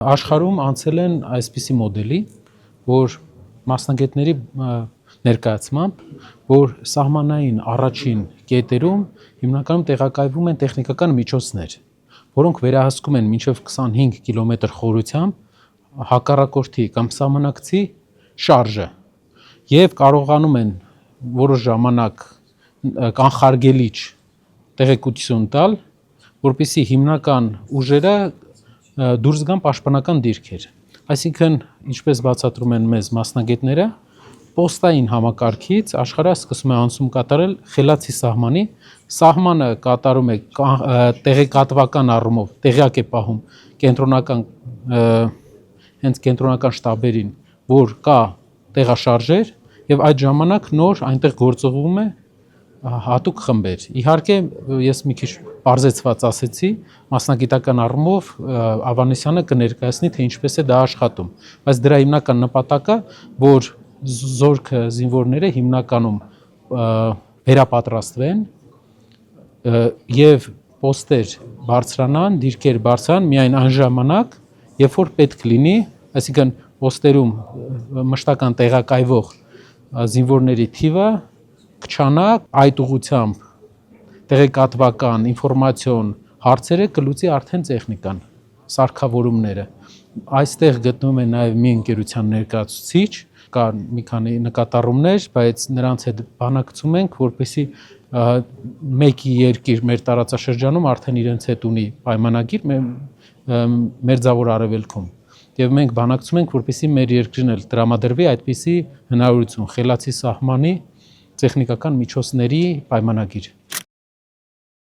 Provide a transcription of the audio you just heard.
Աշխարհում անցել են այսպիսի մոդելի, որ մասնագետների ներկայացմամբ, որ սահմանային առաջին կետերում հիմնականում տեղակայվում են տեխնիկական միջոցներ, որոնք վերահսկում են մինչև 25 կիլոմետր խորությամբ հակառակորդի կամ սահմանակցի շարժը և կարողանում են որոշ ժամանակ կանխարգելիչ տեղեկություն տալ, որպեսզի հիմնական ուժերը դուրս գան պաշտպանական դիրքեր, այսինքն ինչպես բացատրում են մեզ մասնագետները, պոստային համակարգից աշխարհը սկսում է անցում կատարել խելացի սահմանի, սահմանը կատարում է տեղեկատվական առումով, տեղյակ է պահում կենտրոնական շտաբերին, որ կա տեղաշարժեր և այդ ժամանակ նոր այնտեղ գործողվում է հատուկ խմբեր, իհարկե ես մի քիչ պարզեցված ասեցի, մասնագիտական առումով Ավանեսյանը կներկայացնի, թե ինչպես է դա աշխատում, բայց դրա հիմնական նպատակը, որ զորքը զինվորները հիմնականում վերապատրաստվեն և պոստեր բարձրանան, դիրքեր բարձրանան միայն այն ժամանակ, երբ որ պետք լինի, այսինքն պոստերում մշտական տեղակայվող զինվորների թիվը կչանա, այդ ուղղությամբ տեղեկատվական ինֆորմացիոն հարցերը կլուծի արդեն տեխնիկան, սարքավորումները, այստեղ գտնվում է նաև մի ընկերության ներկայացուցիչ, կան մի քանի նկատառումներ, բայց նրանց հետ բանակցում ենք, որպեսզի մեկի երկիր մեր տարածաշրջանում արդեն իրենց հետ ունի պայմանագիր Մերձավոր Արևելքում և մենք բանակցում ենք, որպեսզի մեր երկրին էլ տրամադրվի այդպիսի հնարավորություն խելացի սահմանի տեխնիկական միջոցների պայմանագիր։